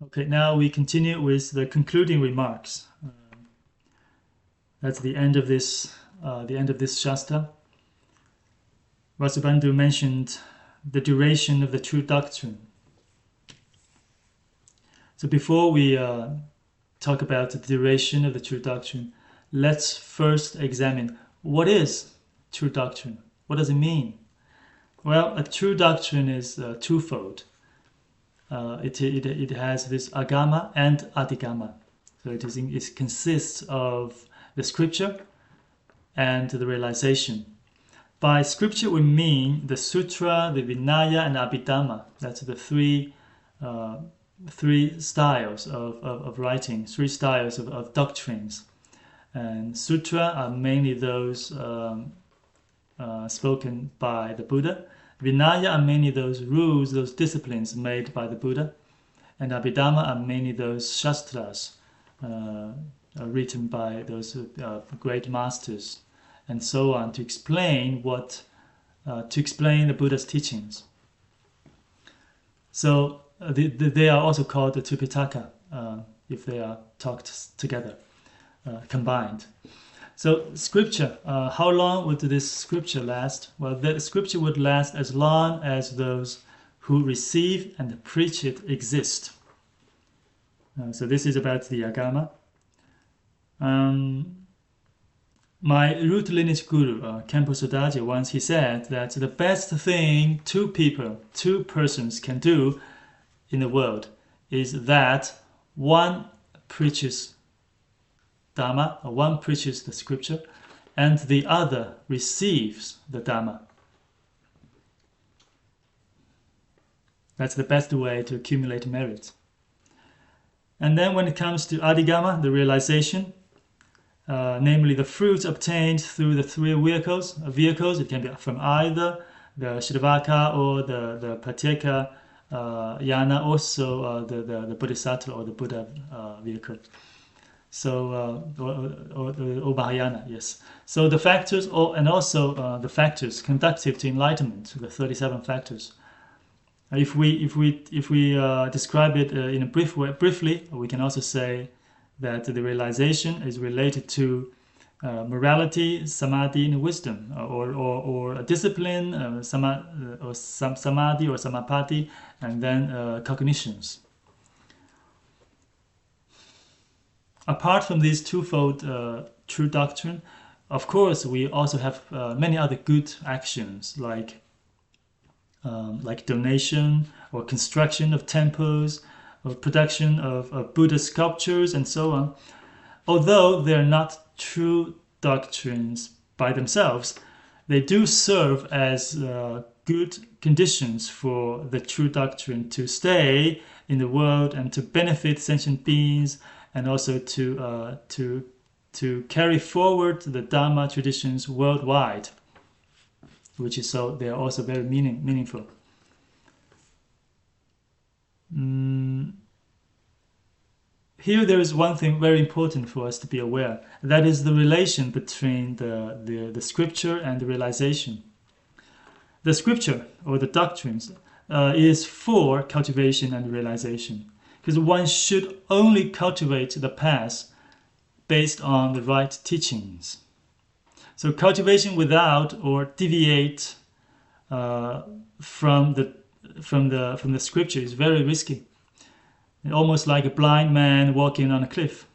Okay, now we continue with the concluding remarks. That's the end of this Shastra. Vasubandhu mentioned the duration of the true doctrine. So before we talk about the duration of the true doctrine, let's first examine what is true doctrine. What does it mean? Well, a true doctrine is twofold. It has this agama and adhigama. So it consists of the scripture and the realization. By scripture we mean the sutra, the vinaya, and abhidhamma. That's the three styles of writing, three styles of doctrines. And sutra are mainly those spoken by the Buddha. Vinaya are mainly those rules, those disciplines made by the Buddha. And abhidhamma are mainly those shastras written by those great masters, and so on, to explain the Buddha's teachings. So they are also called the Tripitaka if they are talked together, combined. So scripture, how long would this scripture last? Well, the scripture would last as long as those who receive and preach it exist. So this is about the agama. My root lineage guru, Khenpo Sodaji, once he said that the best thing two persons can do in the world is that one preaches Dhamma, or one preaches the scripture, and the other receives the Dhamma. That's the best way to accumulate merit. And then when it comes to adhigama, the realization, namely the fruits obtained through the three vehicles. It can be from either the Shravaka or the Pratyeka yana, also the Bodhisattva or the Buddha vehicle. So, or Mahayana, yes. So the factors, and also the factors conducive to enlightenment, the 37 factors. If we describe it in a briefly, we can also say that the realization is related to morality, samadhi, and wisdom, or a discipline, samadhi or samapati, and then cognitions. Apart from these twofold true doctrine, of course, we also have many other good actions like donation or construction of temples, or production of Buddha sculptures, and so on. Although they are not true doctrines by themselves, they do serve as good conditions for the true doctrine to stay in the world and to benefit sentient beings, and also to carry forward the Dharma traditions worldwide, which is so they are also very meaningful. Here there is one thing very important for us to be aware. That is the relation between the scripture and the realization. The scripture, or the doctrines, is for cultivation and realization. Because one should only cultivate the path based on the right teachings. So cultivation without or deviate from the scripture is very risky. Almost like a blind man walking on a cliff.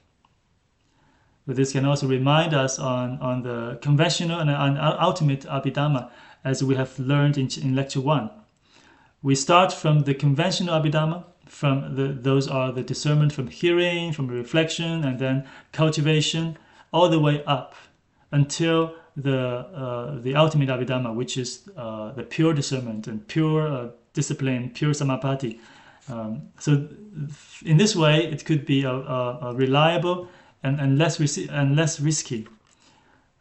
But this can also remind us on the conventional and ultimate abhidhamma, as we have learned in lecture 1. We start from the conventional abhidhamma, those are the discernment from hearing, from reflection, and then cultivation, all the way up until the ultimate abhidhamma, which is the pure discernment and pure discipline, pure samapati. So in this way, it could be a reliable and less risky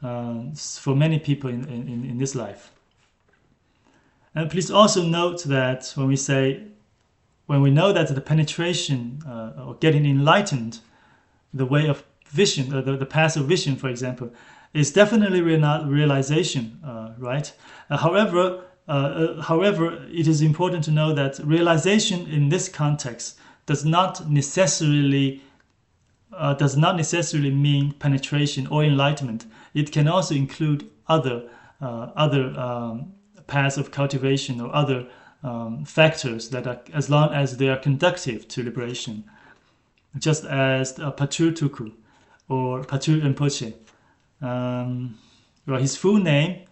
for many people in this life. And please also note that when we know that the penetration or getting enlightened, the way of vision, the path of vision, for example, is definitely not realization, right? However, it is important to know that realization in this context does not necessarily mean penetration or enlightenment. It can also include other paths of cultivation or other factors that are, as long as they are conducive to liberation, just as Patrul Tuku or Patrul Rinpoche. Well, his full name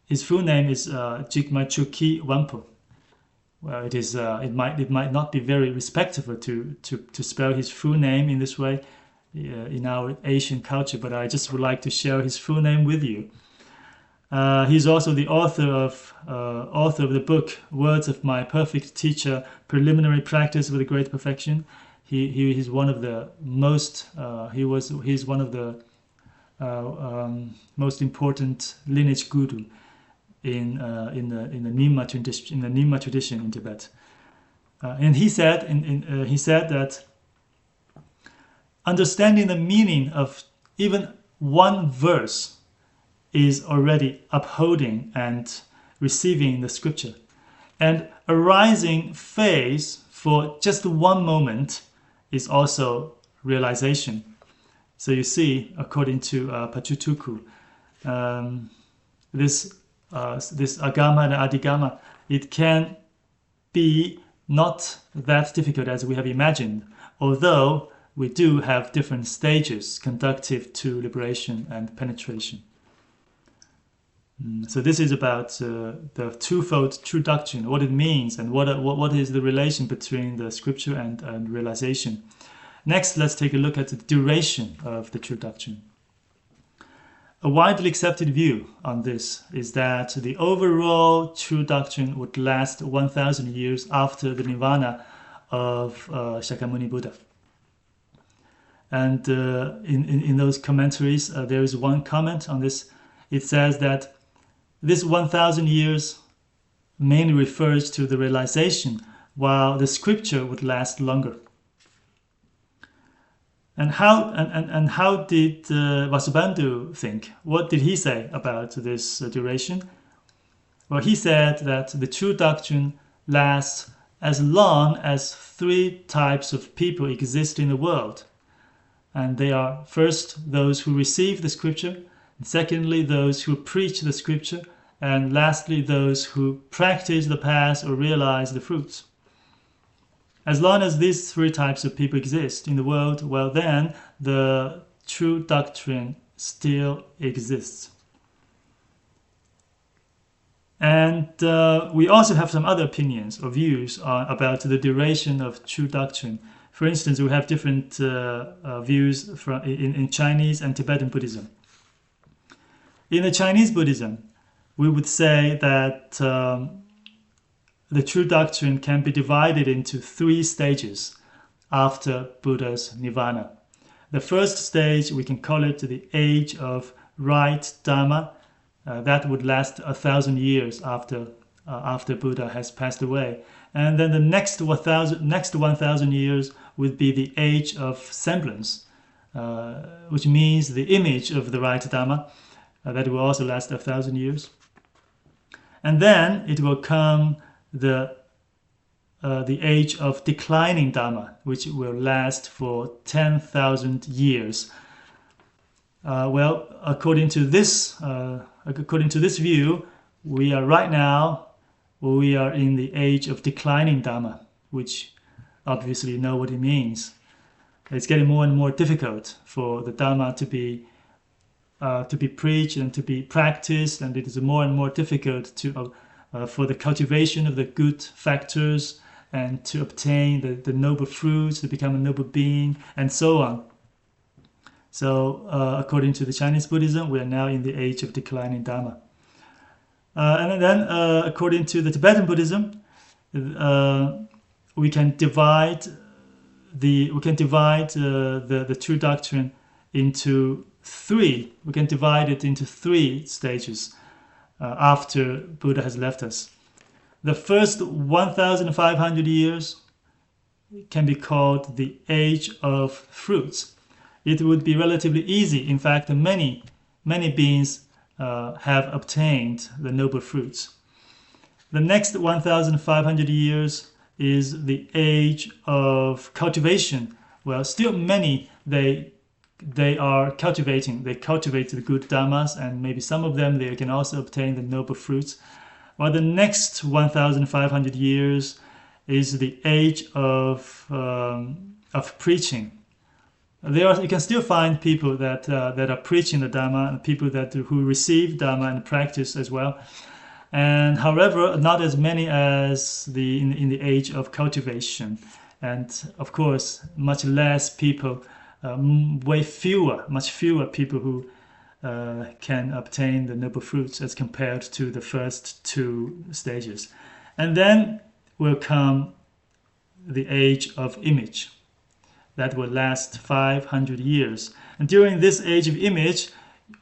is Jigme Chukyi Wangpo. Well, it might not be very respectful to spell his full name in this way in our Asian culture, but I just would like to share his full name with you. He's also the author of the book Words of My Perfect Teacher: Preliminary Practice with a Great Perfection. He's one of the most he's one of the most important lineage guru in the Nyingma tradition in Tibet, and he said that understanding the meaning of even one verse is already upholding and receiving the scripture, and arising faith for just one moment is also realization. So you see, according to Patrul Tuku, this agama and adigama, it can be not that difficult as we have imagined, although we do have different stages conducive to liberation and penetration. So this is about the twofold true doctrine, what it means, and what is the relation between the scripture and realization. Next, let's take a look at the duration of the true doctrine. A widely accepted view on this is that the overall true doctrine would last 1,000 years after the nirvana of Shakyamuni Buddha. And in those commentaries, there is one comment on this. It says that this 1,000 years mainly refers to the realization, while the scripture would last longer. And how did Vasubandhu think? What did he say about this duration? Well, he said that the true doctrine lasts as long as 3 types of people exist in the world. And they are, first, those who receive the scripture, and secondly, those who preach the scripture, and lastly, those who practice the path or realize the fruits. As long as these 3 types of people exist in the world, well then, the true doctrine still exists. And we also have some other opinions or views about the duration of true doctrine. For instance, we have different views in Chinese and Tibetan Buddhism. In the Chinese Buddhism, we would say that the true doctrine can be divided into 3 stages after Buddha's nirvana. The first stage, we can call it the age of right Dharma. That would last 1,000 years after Buddha has passed away. And then the next 1,000 years would be the age of semblance, which means the image of the right Dharma. That will also last 1,000 years. And then it will come the age of declining Dharma, which will last for 10,000 years. Well, according to this view, we are in the age of declining Dharma, which obviously you know what it means. It's getting more and more difficult for the Dharma to be preached and to be practiced, and it is more and more difficult for the cultivation of the good factors and to obtain the noble fruits, to become a noble being, and so on. So according to the Chinese Buddhism, we are now in the age of declining Dharma. And then according to the Tibetan Buddhism, we can divide the true doctrine into 3. We can divide it into 3 stages after Buddha has left us. The first 1,500 years can be called the age of fruits. It would be relatively easy. In fact, many beings have obtained the noble fruits. The next 1,500 years is the age of cultivation. Well, still many, they are cultivating. They cultivate the good dhammas, and maybe some of them they can also obtain the noble fruits. While the next 1,500 years is the age of preaching. You can still find people that are preaching the Dhamma, and people who receive Dhamma and practice as well. And however, not as many as in the age of cultivation, and of course, much less people, much fewer people who can obtain the noble fruits as compared to the first two stages. And then will come the age of image. That will last 500 years. And during this age of image,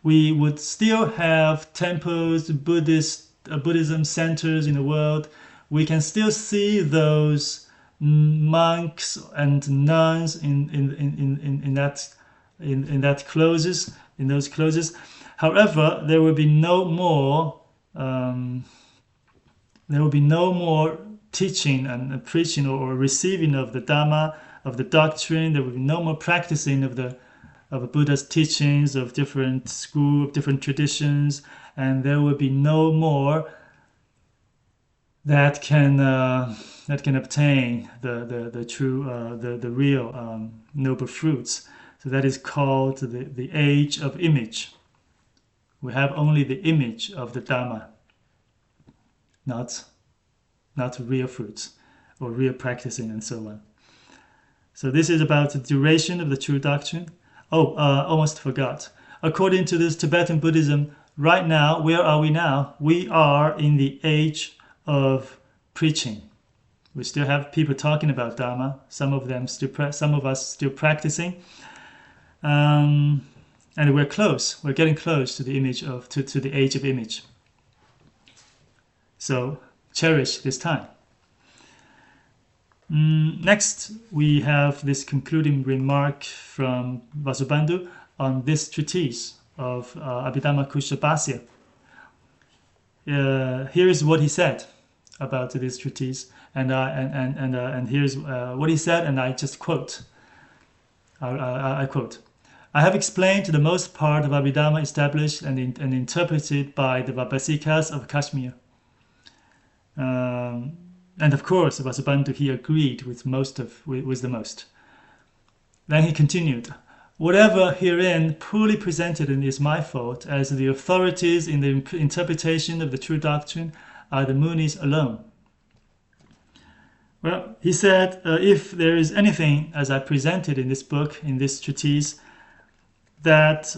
we would still have temples, Buddhism centers in the world. We can still see those monks and nuns in those closes. However, there will be no more teaching and preaching or receiving of the Dhamma, of the doctrine. There will be no more practicing of Buddha's teachings, of different schools, of different traditions, and there will be no more that can obtain the true, the real noble fruits. So that is called the age of image. We have only the image of the Dhamma, not real fruits or real practicing and so on. So this is about the duration of the true doctrine. Almost forgot. According to this Tibetan Buddhism, right now, where are we now? We are in the age of preaching. We still have people talking about Dharma. Some of us still practicing, and we're close. We're getting close to the to the age of image. So cherish this time. Next, we have this concluding remark from Vasubandhu on this treatise of Abhidhamma Kusha Bhāsya. Here is what he said about this treatise, and here's what he said, and I just quote. I quote: "I have explained the most part of Abhidhamma established and interpreted by the Vaibhasikas of Kashmir." And of course, Vasubandhu, he agreed with the most. Then he continued, "Whatever herein poorly presented is my fault, as the authorities in the interpretation of the true doctrine are the Munis alone." Well, he said, if there is anything, as I presented in this book, in this treatise, that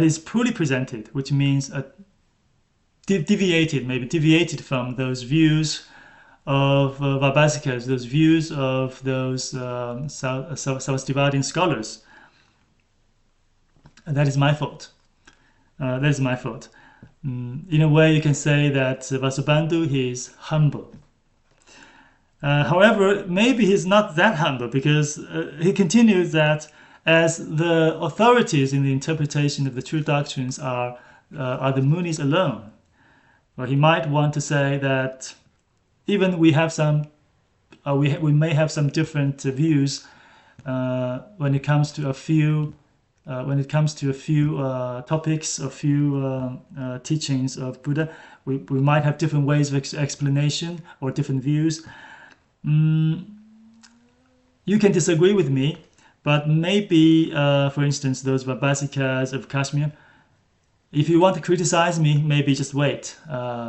is poorly presented, which means deviated from those views of Vaibhasikas, those views of those Sarvastivadin scholars. And that is my fault. That is my fault. In a way, you can say that Vasubandhu, he is humble. However, maybe he's not that humble, because he continues that as the authorities in the interpretation of the true doctrines are the Munis alone. Well, he might want to say that even we have some, we may have some different views when it comes to a few topics, a few teachings of Buddha. We might have different ways of explanation or different views. You can disagree with me, but maybe, for instance, those Vaibhasikas of Kashmir, if you want to criticize me, maybe just wait.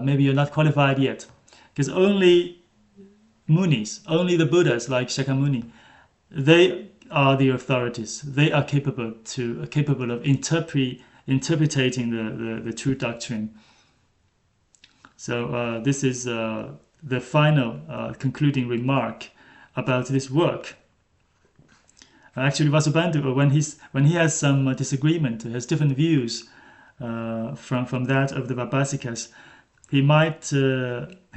Maybe you're not qualified yet. Because only Munis, only the Buddhas like Shakyamuni, they are the authorities. They are capable of interpreting the true doctrine. So this is the final concluding remark about this work. Actually, Vasubandhu, when he has some disagreement, has different views from that of the Vaibhasikas, he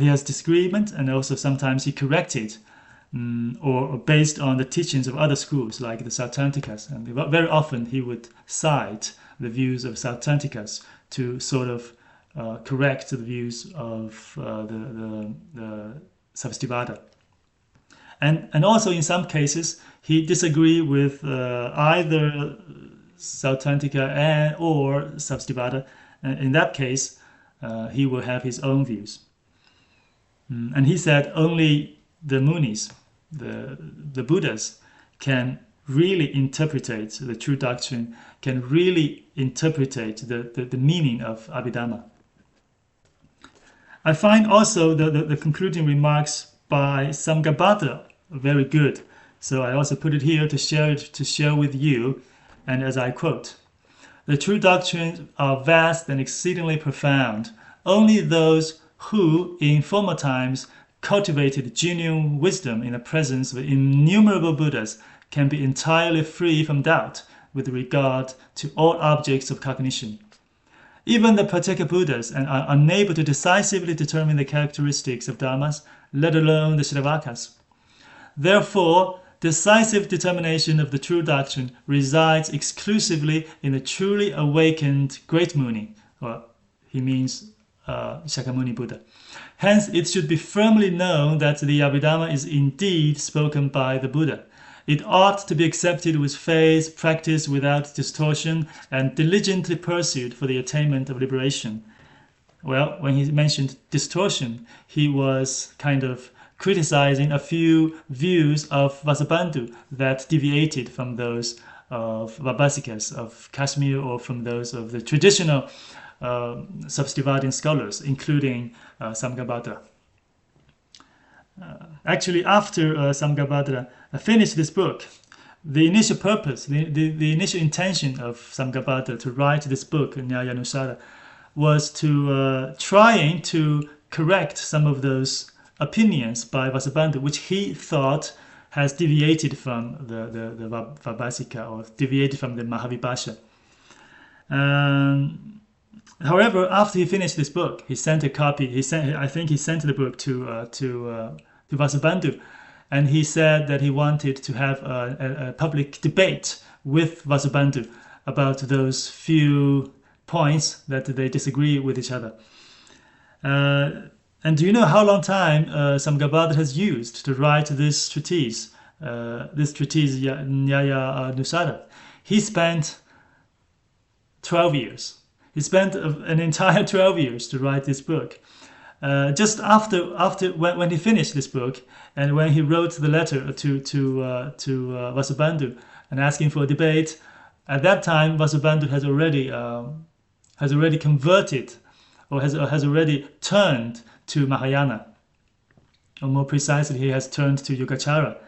has disagreement, and also sometimes he corrected or based on the teachings of other schools like the Sautrantikas, and very often he would cite the views of Sautrantikas to sort of correct the views of Sabstivada. And also in some cases, he disagreed with either Sautrantika or Sabstivada. In that case, he will have his own views. And he said only the Munis, the Buddhas, can really interpret the true doctrine, can really interpret the meaning of Abhidhamma. I find also the concluding remarks by Samgabhadra very good. So I also put it here to share with you. And as I quote, "The true doctrines are vast and exceedingly profound. Only those who in former times cultivated genuine wisdom in the presence of innumerable Buddhas can be entirely free from doubt with regard to all objects of cognition. Even the Pratyeka Buddhas are unable to decisively determine the characteristics of dharmas, let alone the Shravakas. Therefore, decisive determination of the true doctrine resides exclusively in the truly awakened Great Muni," or he means Shakyamuni Buddha. "Hence, it should be firmly known that the Abhidhamma is indeed spoken by the Buddha. It ought to be accepted with faith, practiced without distortion, and diligently pursued for the attainment of liberation." Well, when he mentioned distortion, he was kind of criticizing a few views of Vasubandhu that deviated from those of Vaibhasikas of Kashmir or from those of the traditional Sabstivadian scholars, including Samgabhadra. Actually, after Samgabhadra finished this book, the initial purpose, the initial intention of Samgabhadra to write this book, Nyayanusara, was to trying to correct some of those opinions by Vasubandhu, which he thought has deviated from the Vaibhasika or deviated from the Mahavibhasha. However, after he finished this book, he sent a copy. I think he sent the book to Vasubandhu, and he said that he wanted to have a public debate with Vasubandhu about those few points that they disagree with each other. And do you know how long time Samgabhadra has used to write this treatise Nyaya Nusara? He spent 12 years. He spent an entire 12 years to write this book. Just after when he finished this book, and when he wrote the letter to Vasubandhu and asking for a debate, at that time Vasubandhu has already converted, or has already turned to Mahayana, or more precisely, he has turned to Yogacara,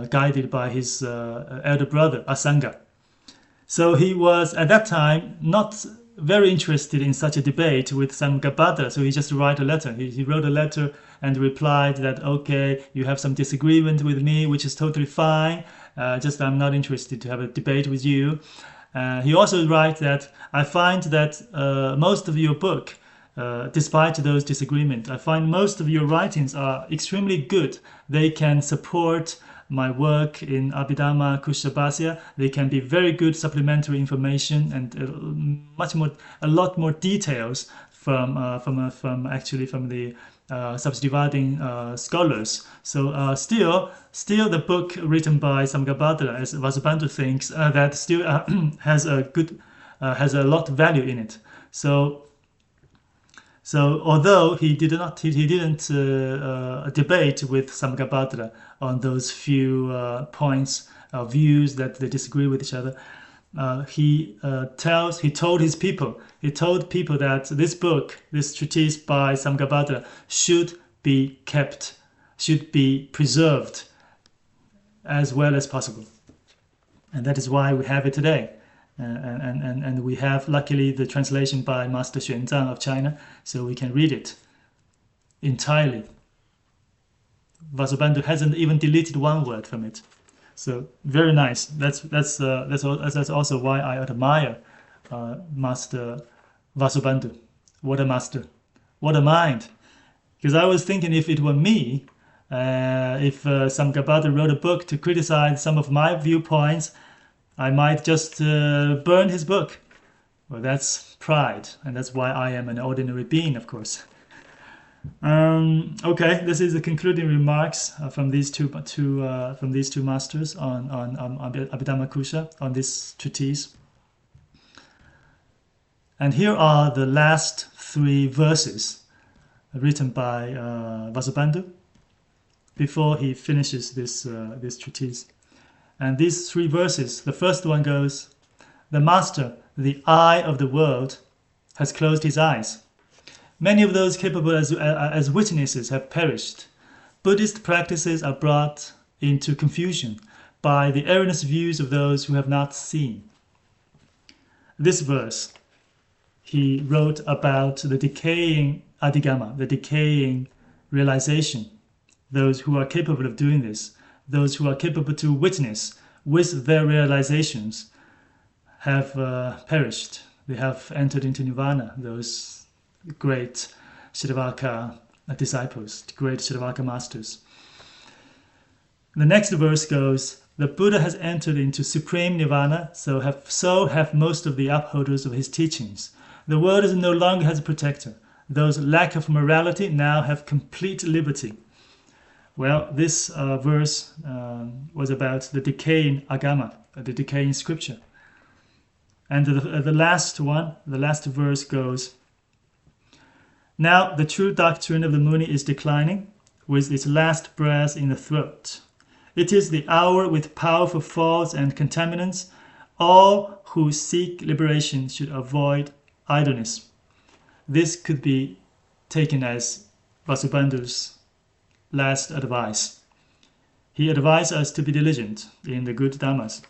guided by his elder brother Asanga. So he was at that time not very interested in such a debate with Samgabhadra, so he just wrote a letter. He wrote a letter and replied that, okay, you have some disagreement with me, which is totally fine, just I'm not interested to have a debate with you. He also writes that, I find that most of your book, despite those disagreements, I find most of your writings are extremely good. They can support my work in Abhidhamma Kushabhasya. They can be very good supplementary information and a lot more details from the subdividing scholars. So still the book written by Samgabhadra, as Vasubandhu thinks, that still has a lot of value in it. So although he didn't debate with Samgabhadra on those few points, views that they disagree with each other, he told people that this book, this treatise by Samgabhadra, should be preserved as well as possible, and that is why we have it today. And we have, luckily, the translation by Master Xuanzang of China, so we can read it entirely. Vasubandhu hasn't even deleted one word from it, so very nice. That's also why I admire Master Vasubandhu. What a master! What a mind! Because I was thinking, if it were me, if Samgabhadra wrote a book to criticize some of my viewpoints, I might just burn his book. Well, that's pride, and that's why I am an ordinary being, of course. Okay, this is the concluding remarks from these two masters on Abhidhammakusa, on this treatise. And here are the last 3 verses written by Vasubandhu before he finishes this treatise. And these 3 verses, the first one goes, "The master, the eye of the world, has closed his eyes. Many of those capable as witnesses have perished. Buddhist practices are brought into confusion by the erroneous views of those who have not seen." This verse he wrote about the decaying adhigama, the decaying realization. Those who are capable of doing this, those who are capable to witness with their realizations, have perished. They have entered into nirvana, those great Shrivaka disciples, great Shrivaka masters. The next verse goes, "The Buddha has entered into supreme nirvana, so have most of the upholders of his teachings. The world no longer has a protector. Those lack of morality now have complete liberty." Well, this verse was about the decaying agama, the decaying scripture. And the last verse goes, "Now the true doctrine of the Muni is declining, with its last breath in the throat. It is the hour with powerful faults and contaminants. All who seek liberation should avoid idleness." This could be taken as Vasubandhu's last advice. He advised us to be diligent in the good dhammas.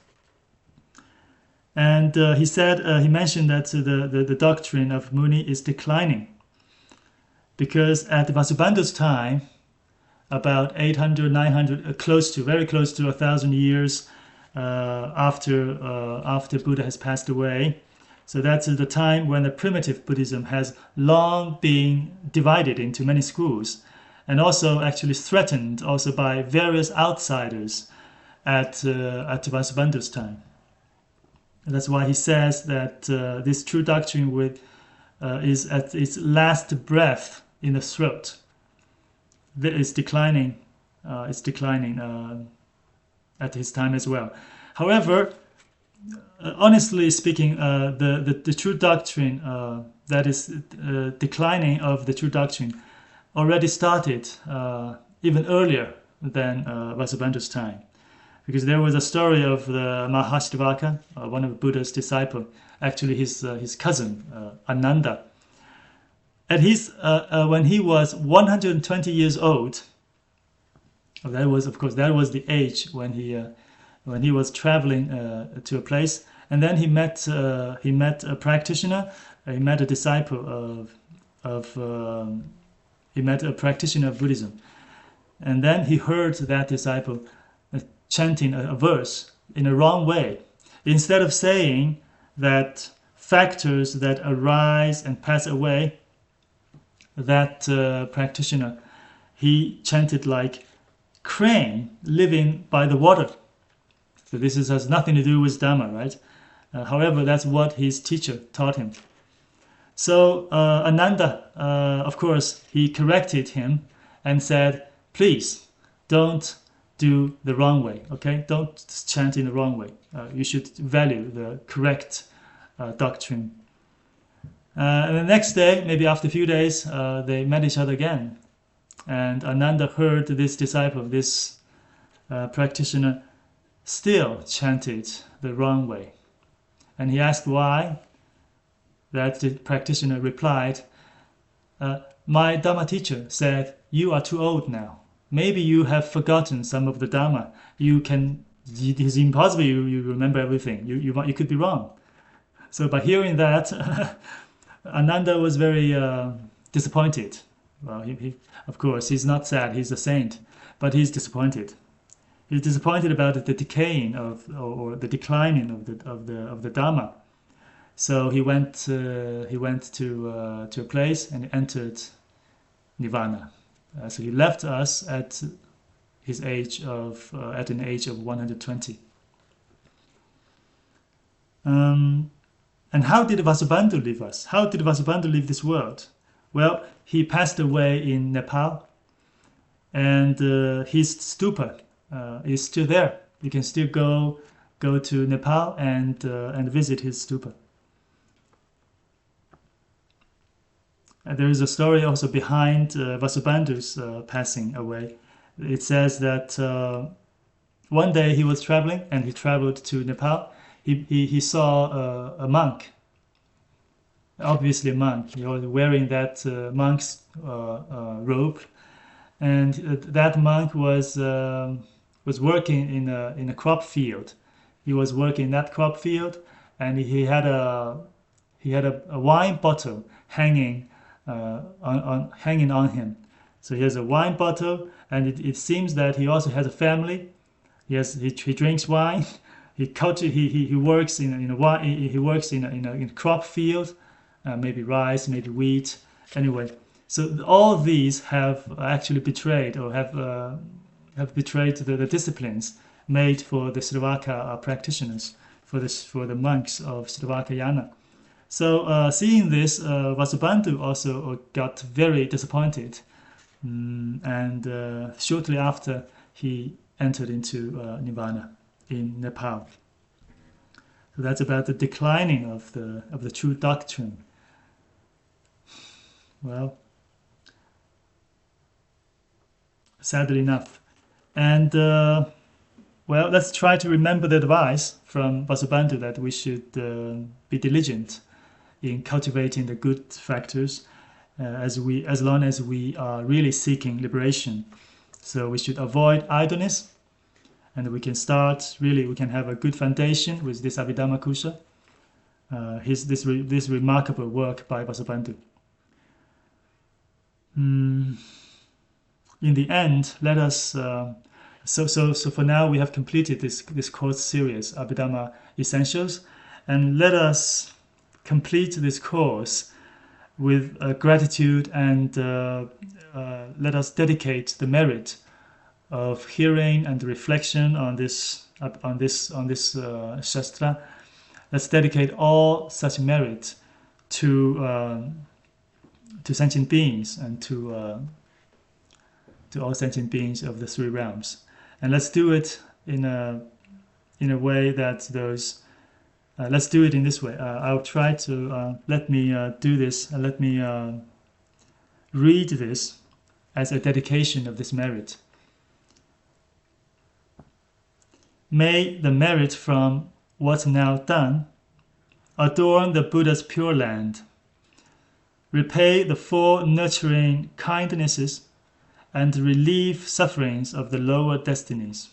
And he mentioned that the doctrine of Muni is declining, because at Vasubandhu's time, about 800, 900, very close to 1,000 years after Buddha has passed away, so that's the time when the primitive Buddhism has long been divided into many schools, and also actually threatened also by various outsiders at Vasubandhu's time. And that's why he says that this true doctrine is at its last breath in the throat. It's declining. It's declining at his time as well. However, honestly speaking, the true doctrine that is declining of the true doctrine already started even earlier than Vasubandhu's time, because there was a story of the Mahashtavaka, one of Buddha's disciples, actually his cousin Ananda. At when he was 120 years old, that was the age when he was traveling to a place, and then he met a practitioner, he met a disciple he met a practitioner of Buddhism, and then he heard that disciple chanting a verse in a wrong way. Instead of saying that factors that arise and pass away, that practitioner, he chanted like crane living by the water. So this has nothing to do with Dhamma, right? However, that's what his teacher taught him. So Ananda, of course, he corrected him and said, please don't do the wrong way, okay? Don't chant in the wrong way. You should value the correct doctrine. And the next day, maybe after a few days, they met each other again. And Ananda heard this disciple, this practitioner, still chanted the wrong way. And he asked why. That the practitioner replied, my Dhamma teacher said, you are too old now. Maybe you have forgotten some of the Dhamma. It is impossible you remember everything. You could be wrong. So by hearing that, Ananda was very disappointed. Well, he of course, he's not sad, he's a saint, but he's disappointed. He's disappointed about the decaying or the declining of the Dhamma. So he went to a place and entered Nirvana. So he left us at an age of 120. And how did Vasubandhu leave us? How did Vasubandhu leave this world? Well, he passed away in Nepal, and his stupa is still there. You can still go to Nepal and visit his stupa. There is a story also behind Vasubandhu's passing away. It says that one day he was traveling and he traveled to Nepal. He saw a monk, obviously a monk. He was wearing that monk's robe, and that monk was working in a crop field. He was working in that crop field, and he had a wine bottle hanging hanging on him. So he has a wine bottle, and it seems that he also has a family. He drinks wine. He works in a crop field, maybe rice, maybe wheat. Anyway, so all these have actually betrayed or have betrayed the disciplines made for the Sravaka practitioners, for the monks of Sravakayana. So seeing this, Vasubandhu also got very disappointed, and shortly after he entered into Nirvana in Nepal. So that's about the declining of the true doctrine. Well, sadly enough, and well, let's try to remember the advice from Vasubandhu that we should be diligent in cultivating the good factors as long as we are really seeking liberation. So we should avoid idleness, and we can have a good foundation with this Abhidhamma Kusha, this remarkable work by Vasubandhu. In the end, let us so for now we have completed this course series, Abhidhamma Essentials, and let us complete this course with gratitude, and let us dedicate the merit of hearing and reflection on this shastra. Let's dedicate all such merit to sentient beings and to all sentient beings of the three realms, and let's do it in a way that those. Let's do it in this way. I'll try to let me do this, and let me read this as a dedication of this merit. May the merit from what's now done adorn the Buddha's Pure Land, repay the four nurturing kindnesses, and relieve sufferings of the lower destinies.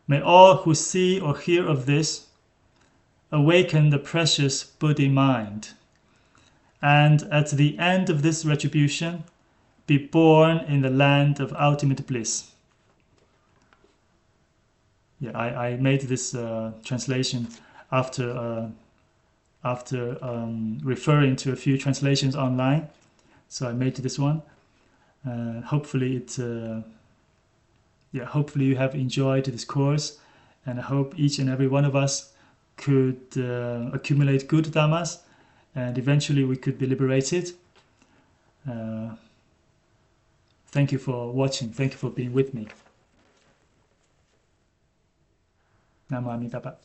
May all who see or hear of this awaken the precious Buddhi mind, and at the end of this retribution be born in the land of ultimate bliss. Yeah, I made this translation after referring to a few translations online, so I made this one. Hopefully hopefully you have enjoyed this course, and I hope each and every one of us could accumulate good dhammas, and eventually we could be liberated. Thank you for watching. Thank you for being with me. Namo Amitabha.